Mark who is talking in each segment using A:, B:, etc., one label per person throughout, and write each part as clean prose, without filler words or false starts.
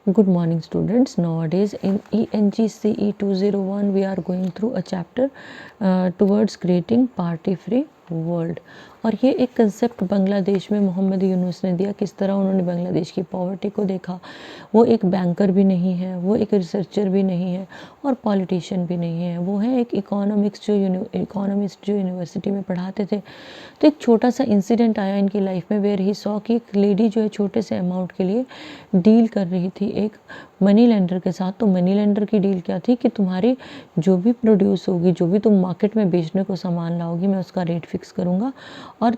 A: Good morning students. Nowadays in ENGCE 201 we are going through a chapter towards creating party free world. और ये एक concept Bangladesh में मोहम्मद यूनुस ने दिया, किस तरह उन्होंने बांग्लादेश की पॉवर्टी को देखा। वो एक बैंकर भी नहीं है, वो एक रिसर्चर भी नहीं है और पॉलिटिशियन भी नहीं है, वो है एक इकोनॉमिस्ट जो यूनिवर्सिटी में पढ़ाते थे। तो एक छोटा सा इंसिडेंट आया इनकी लाइफ में वेयर ही सॉ कि एक लेडी जो है छोटे से अमाउंट के लिए डील कर रही थी एक मनी लेंडर के साथ। तो मनी लेंडर की डील क्या थी कि तुम्हारी जो भी प्रोड्यूस होगी, जो भी तुम मार्केट में बेचने को सामान लाओगी, मैं उसका रेट फिक्स करूँगा और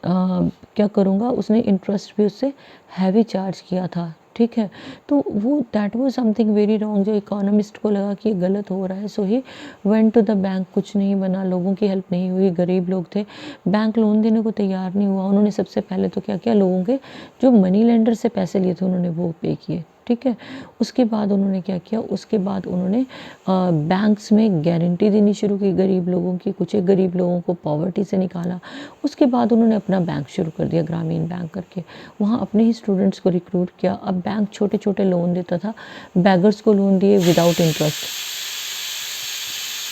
A: क्या करूँगा, उसने इंटरेस्ट भी उससे हैवी चार्ज किया था। ठीक है, तो वो that was something very wrong. जो इकोनॉमिस्ट को लगा कि ये गलत हो रहा है, so he went to the bank. कुछ नहीं बना, लोगों की हेल्प नहीं हुई, गरीब लोग थे, बैंक लोन देने को तैयार नहीं हुआ। उन्होंने सबसे पहले तो क्या किया, लोगों के जो मनी लेंडर से पैसे लिए थे उन्होंने वो पे किए। ठीक है, उसके बाद उन्होंने क्या किया, उसके बाद उन्होंने बैंक्स में गारंटी देनी शुरू की गरीब लोगों की, कुछ एक गरीब लोगों को पॉवर्टी से निकाला। उसके बाद उन्होंने अपना बैंक शुरू कर दिया, ग्रामीण बैंक करके, वहाँ अपने ही स्टूडेंट्स को रिक्रूट किया। अब बैंक छोटे छोटे लोन देता था, बैगर्स को लोन दिए विदाउट इंटरेस्ट,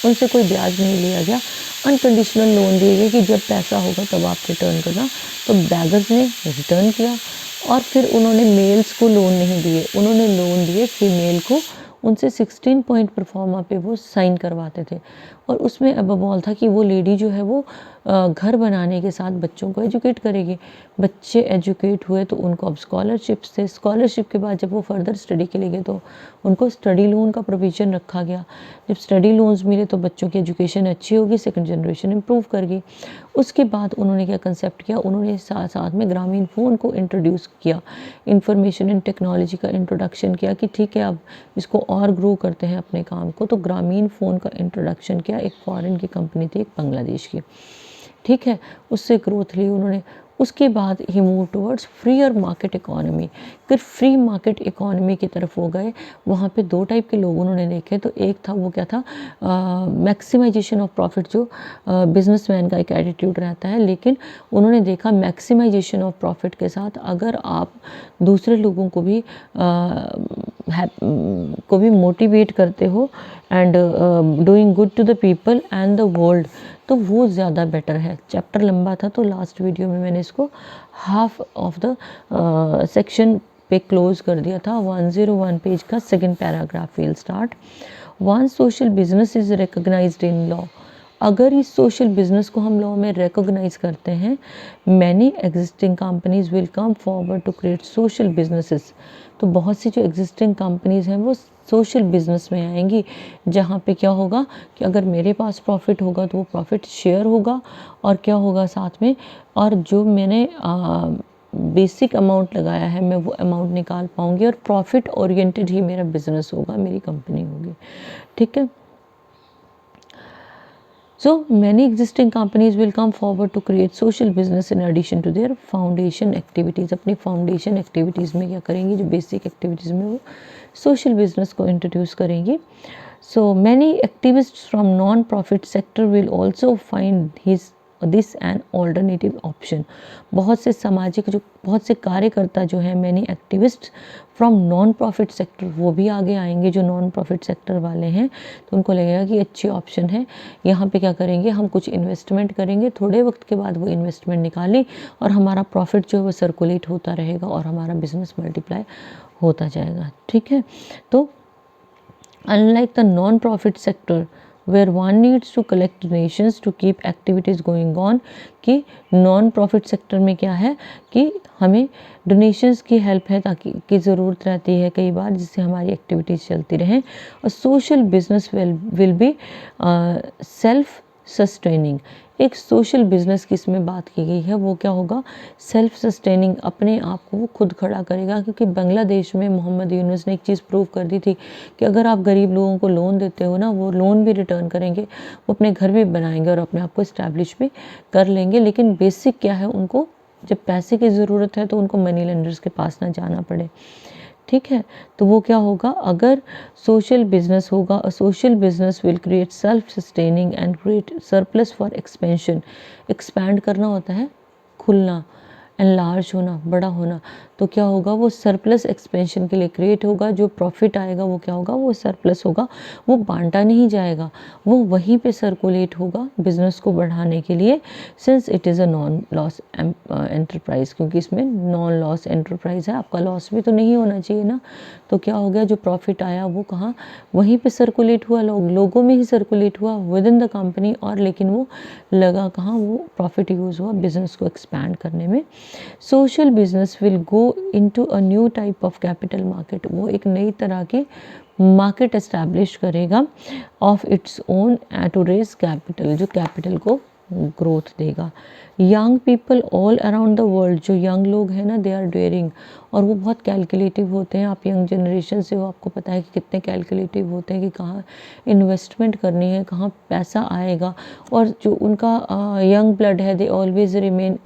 A: उनसे कोई ब्याज नहीं लिया गया, अनकंडीशनल लोन दिए गए कि जब पैसा होगा तब आप रिटर्न करना। तो बैगर्स ने रिटर्न किया। और फिर उन्होंने मेल्स को लोन नहीं दिए, उन्होंने लोन दिए फीमेल को। उनसे 16 पॉइंट परफॉर्मा पे वो साइन करवाते थे। और उसमें अब बॉल था कि वो लेडी जो है वो घर बनाने के साथ बच्चों को एजुकेट करेगी। बच्चे एजुकेट हुए तो उनको अब स्कॉलरशिप्स थे। स्कॉलरशिप के बाद जब वो फर्दर स्टडी के लिए गए तो उनको स्टडी लोन का प्रोविज़न रखा गया। जब स्टडी लोन्स मिले तो बच्चों की एजुकेशन अच्छी होगी, सेकंड जनरेशन इम्प्रूव करेगी। उसके बाद उन्होंने क्या कंसेप्ट किया, उन्होंने साथ साथ में ग्रामीण फ़ोन को इंट्रोड्यूस किया, इंफॉर्मेशन एंड टेक्नोलॉजी का इंट्रोडक्शन किया कि ठीक है अब इसको और ग्रो करते हैं अपने काम को। तो ग्रामीण फ़ोन का इंट्रोडक्शन किया, एक फॉरेन की कंपनी थी, एक बांग्लादेश की। ठीक है, उससे ग्रोथ ली उन्होंने। उसके बाद ही move towards freer market economy. फिर फ्री मार्केट इकोनॉमी की तरफ हो गए। वहाँ पे दो टाइप के लोग उन्होंने देखे। तो एक था, वो क्या था, मैक्सिमाइजेशन ऑफ प्रॉफिट, जो बिजनेसमैन का एक एटीट्यूड रहता है। लेकिन उन्होंने देखा मैक्सिमाइजेशन ऑफ प्रॉफिट के साथ अगर आप दूसरे लोगों को भी मोटिवेट करते हो and doing good to the people and the world, तो वो ज़्यादा बेटर है। चैप्टर लंबा था तो लास्ट वीडियो में मैंने इसको हाफ ऑफ द सेक्शन पे क्लोज कर दिया था। 101 पेज का second paragraph will start. One social business is recognised in law. अगर इस सोशल बिजनेस को हम लॉ में रिकॉग्नाइज करते हैं, many existing companies will come forward to create social businesses. तो बहुत सी जो एग्जिस्टिंग कंपनीज हैं वो सोशल बिजनेस में आएंगी, जहाँ पे क्या होगा कि अगर मेरे पास प्रॉफिट होगा तो वो प्रॉफिट शेयर होगा, और क्या होगा साथ में, और जो मैंने बेसिक अमाउंट लगाया है मैं वो अमाउंट निकाल पाऊंगी, और प्रॉफिट ओरिएंटेड ही मेरा बिजनेस होगा, मेरी कंपनी होगी। ठीक है, so many existing companies will come forward to create social business in addition to their foundation activities। अपनी foundation activities में क्या करेंगी, जो basic activities में वो social business को introduce करेंगी। So many activists from non-profit sector will also find this an alternative option. बहुत से सामाजिक, जो बहुत से कार्यकर्ता जो हैं, many activist from non profit sector, वो भी आगे आएंगे जो नॉन प्रॉफिट सेक्टर वाले हैं। तो उनको लगेगा कि अच्छी ऑप्शन है, यहाँ पे क्या करेंगे, हम कुछ इन्वेस्टमेंट करेंगे, थोड़े वक्त के बाद वो इन्वेस्टमेंट निकालें और हमारा प्रॉफिट जो है वो सर्कुलेट होता रहेगा और हमारा बिजनेस मल्टीप्लाई होता जाएगा। ठीक है, तो unlike the non profit sector where one needs to collect donations to keep activities going on, कि नॉन प्रॉफिट सेक्टर में क्या है कि हमें डोनेशंस की हेल्प है, ताकि की ज़रूरत रहती है कई बार, जिससे हमारी एक्टिविटीज़ चलती रहें। और social business will be self sustaining. एक सोशल बिजनेस की इसमें बात की गई है, वो क्या होगा, सेल्फ सस्टेनिंग, अपने आप को वो खुद खड़ा करेगा। क्योंकि बांग्लादेश में मोहम्मद यूनुस ने एक चीज़ प्रूव कर दी थी कि अगर आप गरीब लोगों को लोन देते हो ना, वो लोन भी रिटर्न करेंगे, वो अपने घर भी बनाएंगे और अपने आप को इस्टेब्लिश भी कर लेंगे। लेकिन बेसिक क्या है, उनको जब पैसे की ज़रूरत है तो उनको मनी लेंडर्स के पास ना जाना पड़े। ठीक है, तो वो क्या होगा, अगर सोशल बिजनेस होगा, social business will create self sustaining and create surplus for expansion. Expand करना होता है खुलना, एनलार्ज होना, बड़ा होना, तो क्या होगा, वो सरप्लस एक्सपेंशन के लिए क्रिएट होगा। जो प्रॉफिट आएगा वो क्या होगा, वो सरप्लस होगा, वो बांटा नहीं जाएगा, वो वहीं पे सर्कुलेट होगा बिजनेस को बढ़ाने के लिए, since it is a non loss enterprise, क्योंकि इसमें नॉन लॉस एंटरप्राइज है, आपका लॉस भी तो नहीं होना चाहिए ना। तो क्या हो गया, जो प्रॉफिट आया वो कहाँ, वहीं पे सर्कुलेट हुआ, लोगों में ही सर्कुलेट हुआ विद इन द कंपनी, और लेकिन वो लगा कहाँ, वो प्रॉफिट यूज़ हुआ बिजनेस को एक्सपैंड करने में। Social business will go into a new type of capital market, वो एक नई तरह की मार्केट एस्टैब्लिश करेगा of its own to raise capital, जो कैपिटल को ग्रोथ देगा। Young people all around the world, जो यंग लोग हैं ना, दे आर डेयरिंग, और वो बहुत कैलकुलेटिव होते हैं। आप यंग जनरेशन से हो, आपको पता है कि कितने कैलकुलेटिव होते हैं कि कहाँ इन्वेस्टमेंट करनी है, कहाँ पैसा आएगा। और जो उनका यंग ब्लड है, they always remain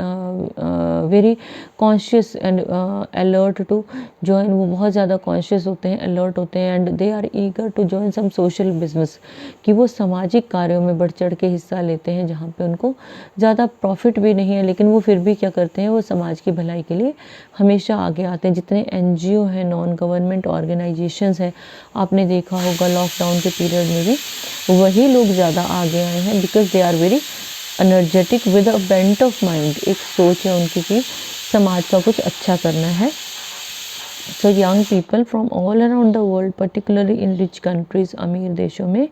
A: very conscious and alert to join, वो बहुत ज़्यादा कॉन्शियस होते हैं, अलर्ट होते हैं, and they are eager to join some social business, कि वो सामाजिक कार्यों में बढ़ चढ़ के हिस्सा लेते हैं, जहाँ पे उनको ज़्यादा प्रॉफिट भी नहीं है, लेकिन वो फिर भी क्या करते हैं, वो समाज की भलाई के लिए हमेशा आगे आते हैं। जितने एनजीओ हैं, नॉन गवर्नमेंट ऑर्गेनाइजेशंस हैं, आपने देखा होगा लॉकडाउन के पीरियड में भी वही लोग ज़्यादा आगे आए हैं, because they are very energetic with a bent of mind, एक सोच है उनकी कि समाज का कुछ अच्छा करना है। So young people from all around the world, particularly in rich countries, अमीर देशों में,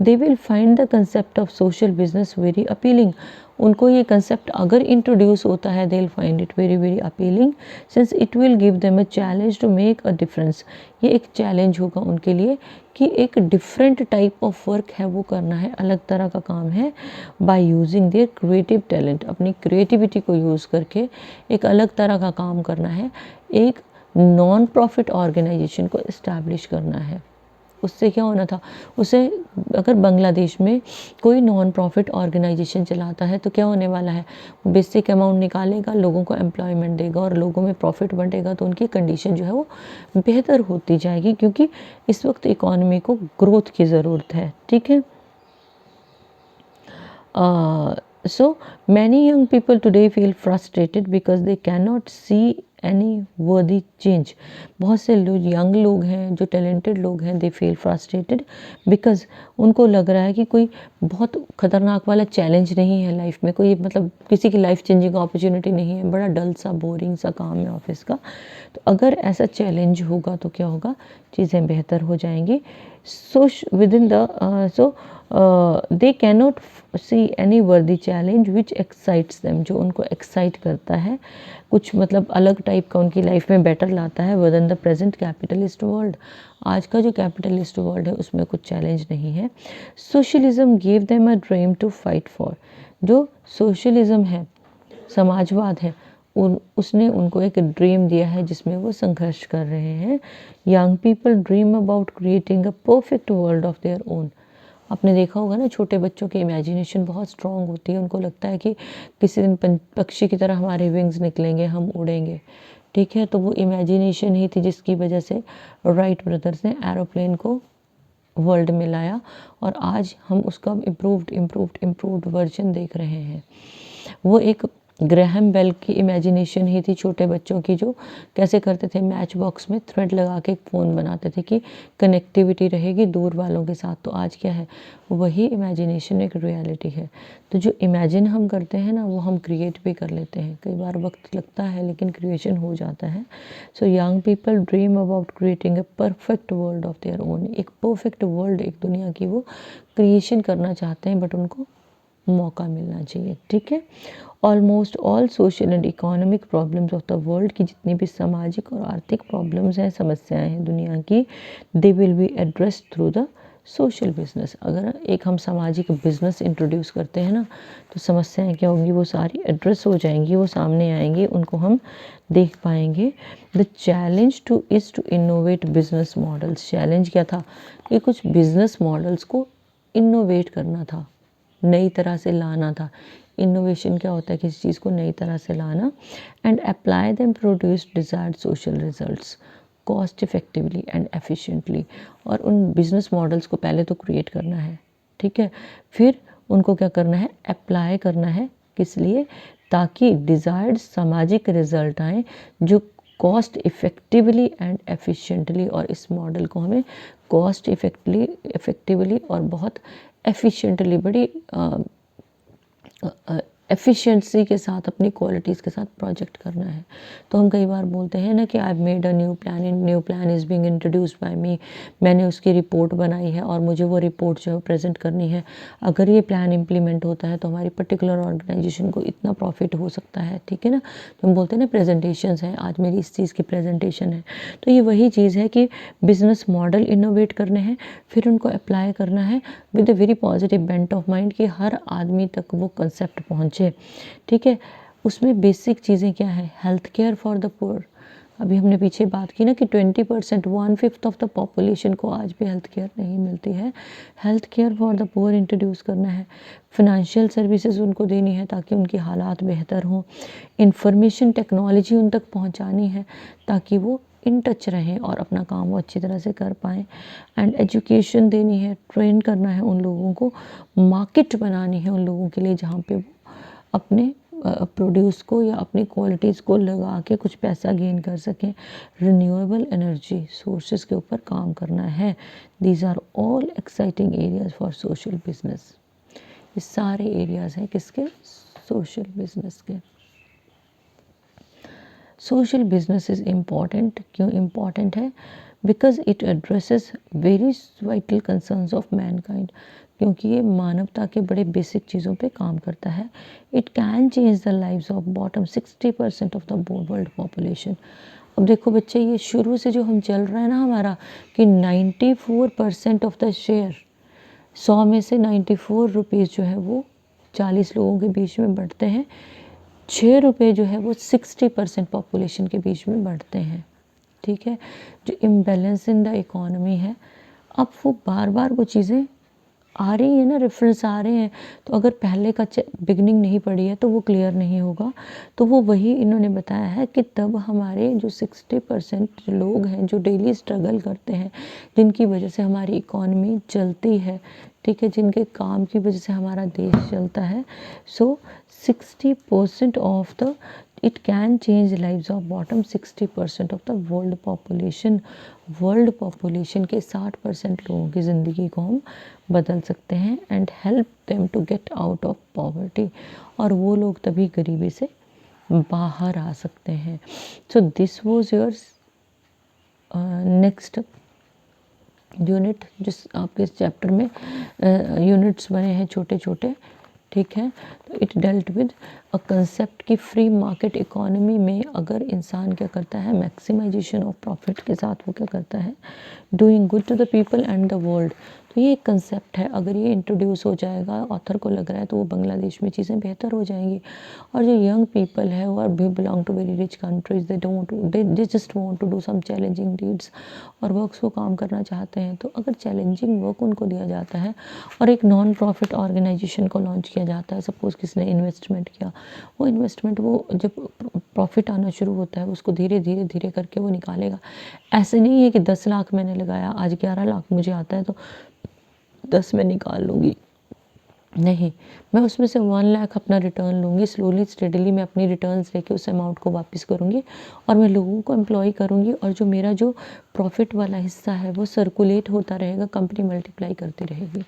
A: they will find the concept of social business very appealing. उनको ये concept अगर introduce होता है, they'll find it very very appealing, since it will give them a challenge to make a difference. ये एक challenge होगा उनके लिए कि एक different type of work है वो करना है, अलग तरह का काम है, by using their creative talent, अपनी creativity को use करके एक अलग तरह का काम करना है, एक नॉन प्रॉफिट ऑर्गेनाइजेशन को इस्टेब्लिश करना है। उससे क्या होना था, उसे अगर बांग्लादेश में कोई नॉन प्रॉफिट ऑर्गेनाइजेशन चलाता है तो क्या होने वाला है, वो बेसिक अमाउंट निकालेगा, लोगों को एम्प्लॉयमेंट देगा और लोगों में प्रॉफिट बढ़ेगा, तो उनकी कंडीशन जो है वो बेहतर होती जाएगी, क्योंकि इस वक्त इकॉनमी को ग्रोथ की ज़रूरत है। ठीक है। So many young people today feel frustrated because they cannot see any worthy change. बहुत से लोग यंग लोग हैं, जो टैलेंटेड लोग हैं, दे फील फ्रस्ट्रेटेड बिकॉज उनको लग रहा है कि कोई बहुत खतरनाक वाला चैलेंज नहीं है लाइफ में, कोई मतलब किसी की लाइफ चेंजिंग अपॉर्चुनिटी नहीं है, बड़ा डल सा बोरिंग सा काम है ऑफिस का। तो अगर ऐसा चैलेंज होगा तो क्या होगा, चीज़ें बेहतर हो जाएंगी। So with in the they cannot see any वर्दी चैलेंज विच एक्साइट्स देम, जो उनको एक्साइट करता है, कुछ मतलब अलग टाइप का उनकी लाइफ में बेटर लाता है with in the present capitalist world. आज का जो कैपिटलिस्ट वर्ल्ड है उसमें कुछ चैलेंज नहीं है। Socialism give them a dream to fight for, जो सोशलिज्म है, समाजवाद है, उसने उनको एक ड्रीम दिया है जिसमें वो संघर्ष कर रहे हैं। Young people dream about creating a perfect world of their own. आपने देखा होगा ना, छोटे बच्चों की इमेजिनेशन बहुत स्ट्रांग होती है, उनको लगता है कि किसी दिन पक्षी की तरह हमारे विंग्स निकलेंगे, हम उड़ेंगे। ठीक है, तो वो इमेजिनेशन ही थी जिसकी वजह से राइट ब्रदर्स ने एरोप्लेन को वर्ल्ड में लाया, और आज हम उसका इम्प्रूव्ड वर्जन देख रहे हैं। वो एक ग्रैहम बेल की इमेजिनेशन ही थी छोटे बच्चों की, जो कैसे करते थे, मैच बॉक्स में थ्रेड लगा के एक फ़ोन बनाते थे कि कनेक्टिविटी रहेगी दूर वालों के साथ। तो आज क्या है, वही इमेजिनेशन एक रियलिटी है। तो जो इमेजिन हम करते हैं ना, वो हम क्रिएट भी कर लेते हैं, कई बार वक्त लगता है लेकिन क्रिएशन हो जाता है। So young people dream about creating a perfect world of their own, एक परफेक्ट वर्ल्ड, एक दुनिया की वो क्रिएशन करना चाहते हैं, बट उनको मौका मिलना चाहिए। ठीक है। Almost all social and economic problems of the world की जितनी भी सामाजिक और आर्थिक प्रॉब्लम्स हैं, समस्याएं हैं दुनिया की, they will be address through the social business. अगर एक हम सामाजिक बिजनेस इंट्रोड्यूस करते हैं ना, तो समस्याएं क्या होंगी, वो सारी एड्रेस हो जाएंगी, वो सामने आएंगी, उनको हम देख पाएंगे। The challenge to is to innovate business models. Challenge क्या था, कि कुछ बिजनेस मॉडल्स को इनोवेट करना था, नई तरह से लाना था। इनोवेशन क्या होता है, किसी चीज़ को नई तरह से लाना। And apply them produce desired social results cost effectively and efficiently. और उन बिजनेस मॉडल्स को पहले तो क्रिएट करना है, ठीक है, फिर उनको क्या करना है, अप्लाई करना है, किस लिए, ताकि डिज़ायर्ड सामाजिक रिजल्ट आए जो कॉस्ट इफ़ेक्टिवली एंड एफिशिएंटली, और इस मॉडल को हमें कॉस्ट इफ़ेक्टिवली और बहुत एफिशिएंटली, बड़ी एफिशिएंसी के साथ, अपनी क्वालिटीज़ के साथ प्रोजेक्ट करना है। तो हम कई बार बोलते हैं ना कि I made a new plan is being introduced by me, मैंने उसकी रिपोर्ट बनाई है और मुझे वो रिपोर्ट जो है प्रेजेंट करनी है। अगर ये प्लान इम्प्लीमेंट होता है तो हमारी पर्टिकुलर ऑर्गेनाइजेशन को इतना प्रॉफिट हो सकता है, ठीक है ना। तो हम बोलते हैं ना प्रेजेंटेशंस हैं, आज मेरी इस चीज़ की प्रेजेंटेशन है। तो ये वही चीज़ है कि बिजनेस मॉडल इनोवेट करने हैं, फिर उनको अप्लाई करना है with a very positive bent of mind कि हर आदमी तक वो कंसेप्ट पहुँचे, ठीक है। उसमें बेसिक चीज़ें क्या है, health care for the poor. अभी हमने पीछे बात की ना कि 20%, 1/5 ऑफ द पॉपुलेशन को आज भी हेल्थ केयर नहीं मिलती है। Health care for the poor introduce करना है, फिनेंशियल सर्विसेज उनको देनी है ताकि उनकी हालात बेहतर हों, इंफॉर्मेशन टेक्नोलॉजी उन तक पहुंचानी है ताकि वो इन टच रहें और अपना काम वो अच्छी तरह से कर पाएँ, एंड एजुकेशन देनी है, ट्रेन करना है उन लोगों को, मार्केट बनानी है उन लोगों के लिए जहाँ पे वो अपने प्रोड्यूस को या अपनी क्वालिटीज़ को लगा के कुछ पैसा गेन कर सकें। रिन्यूएबल एनर्जी सोर्सेज के ऊपर काम करना है। These are all exciting areas for social business. ये सारे एरियाज़ हैं किसके, सोशल बिजनेस के। सोशल बिजनेस इज़ इम्पॉर्टेंट, क्यों इम्पॉर्टेंट है, because it addresses very vital concerns of mankind, क्योंकि ये मानवता के बड़े बेसिक चीज़ों पे काम करता है। It can change the lives of bottom 60% of the world population. अब देखो बच्चे, ये शुरू से जो हम चल रहा है ना हमारा कि 94% ऑफ द शेयर, 100 में से 94 रुपीज़ जो है वो 40 लोगों के बीच में बढ़ते हैं, 6 रुपये जो है वो 60% पॉपुलेशन के बीच में बढ़ते हैं, ठीक है। जो इम्बैलेंस इन द इकोनॉमी है, अब वो बार बार वो चीज़ें आ रही है ना, रेफरेंस आ रहे हैं, तो अगर पहले का बिगनिंग नहीं पड़ी है तो वो क्लियर नहीं होगा। तो वो वही इन्होंने बताया है कि तब हमारे जो 60% लोग हैं जो डेली स्ट्रगल करते हैं, जिनकी वजह से हमारी इकॉनमी चलती है, ठीक है, जिनके काम की वजह से हमारा देश चलता है, सो 60% of the it can change lives of bottom 60% of the world population. World population के 60% लोगों की ज़िंदगी को हम बदल सकते हैं, and help them to get out of poverty, और वो लोग तभी गरीबी से बाहर आ सकते हैं। So this was yours next unit, जिस आपके इस चैप्टर में यूनिट्स बने हैं छोटे छोटे, ठीक है। तो it dealt with a concept की फ्री मार्केट इकोनॉमी में अगर इंसान क्या करता है, मैक्सिमाइजेशन ऑफ प्रॉफिट के साथ वो क्या करता है, doing good to the people and the world. तो ये एक कंसेप्ट है, अगर ये इंट्रोड्यूस हो जाएगा, ऑथर को लग रहा है, तो वो बांग्लादेश में चीज़ें बेहतर हो जाएंगी। और जो यंग पीपल है वो भी belong to very rich countries, they just want to do some challenging deeds और वर्क्स को काम करना चाहते हैं। तो अगर चैलेंजिंग वर्क उनको दिया जाता है और एक नॉन प्रॉफिट ऑर्गेनाइजेशन को लॉन्च किया जाता है, सपोज़ किसी ने इन्वेस्टमेंट किया, वो इन्वेस्टमेंट वो जब प्रॉफिट आना शुरू होता है उसको धीरे धीरे धीरे करके वो निकालेगा। ऐसे नहीं है कि 10 लाख मैंने लगाया, आज 11 लाख मुझे आता है तो 10 में निकाल लूँगी, नहीं, मैं उसमें से 1 लाख अपना रिटर्न लूँगी, स्लोली स्टेडली मैं अपनी रिटर्न्स लेके उस अमाउंट को वापस करूँगी और मैं लोगों को एम्प्लॉय करूँगी, और जो मेरा जो प्रॉफिट वाला हिस्सा है वो सर्कुलेट होता रहेगा, कंपनी मल्टीप्लाई करती रहेगी।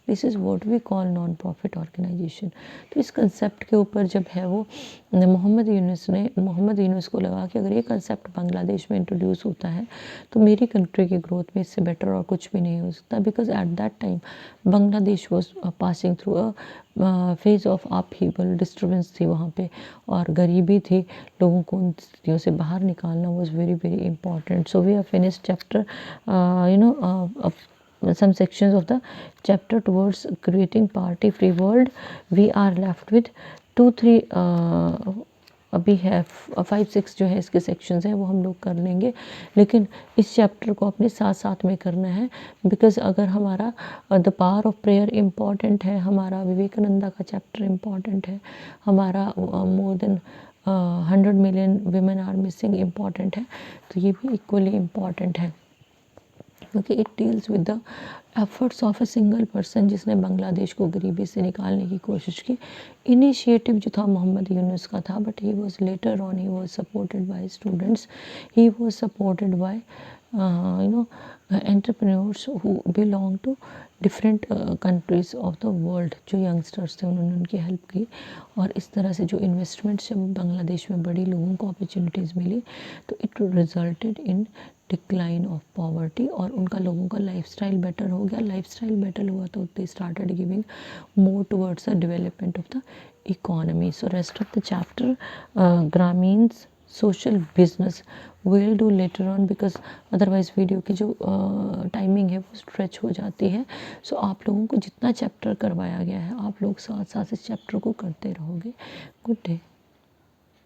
A: This is what we call non profit organisation. तो इस कंसेप्ट के ऊपर जब है वो मोहम्मद यूनुस को लगा कि अगर ये कंसेप्ट बांग्लादेश में इंट्रोड्यूस होता है तो मेरी कंट्री की ग्रोथ में इससे बेटर और कुछ भी नहीं हो सकता, because at that time Bangladesh was passing through a phase of upheaval, disturbance थी वहाँ पे और गरीबी थी, लोगों को उन स्थितियों से बाहर निकालना was very very important. So we have finished chapter some sections of the chapter towards creating party free world. We are left with 2-3 अभी है 5-6 जो है इसके सेक्शंस हैं वो हम लोग कर लेंगे, लेकिन इस चैप्टर को अपने साथ साथ में करना है, बिकॉज अगर हमारा the power of prayer important है, हमारा विवेकानंदा का चैप्टर इम्पॉर्टेंट है, हमारा more than 100 million women are missing important है, तो ये भी इक्वली इम्पॉर्टेंट है। क्योंकि it deals with the efforts of a single person जिसने बांग्लादेश को गरीबी से निकालने की कोशिश की। इनिशिएटिव जो था मोहम्मद यूनुस का था, but he was later on, he was supported by students, he was supported by entrepreneurs who belong to different countries of the world. जो यंगस्टर्स थे उन्होंने उनकी हेल्प की, और इस तरह से जो इन्वेस्टमेंट्स जब बांग्लादेश में बड़ी, लोगों को अपॉर्चुनिटीज़ मिली, तो it resulted in decline of poverty, और उनका लोगों का लाइफस्टाइल बेटर हो गया। लाइफस्टाइल बेटर हुआ तो they started giving more towards the development of the economy. So rest of the chapter Grameen social business we'll do later on, because otherwise video की जो टाइमिंग है वो स्ट्रेच हो जाती है। सो आप लोगों को जितना चैप्टर करवाया गया है, आप लोग साथ साथ इस चैप्टर को करते रहोगे। Good day.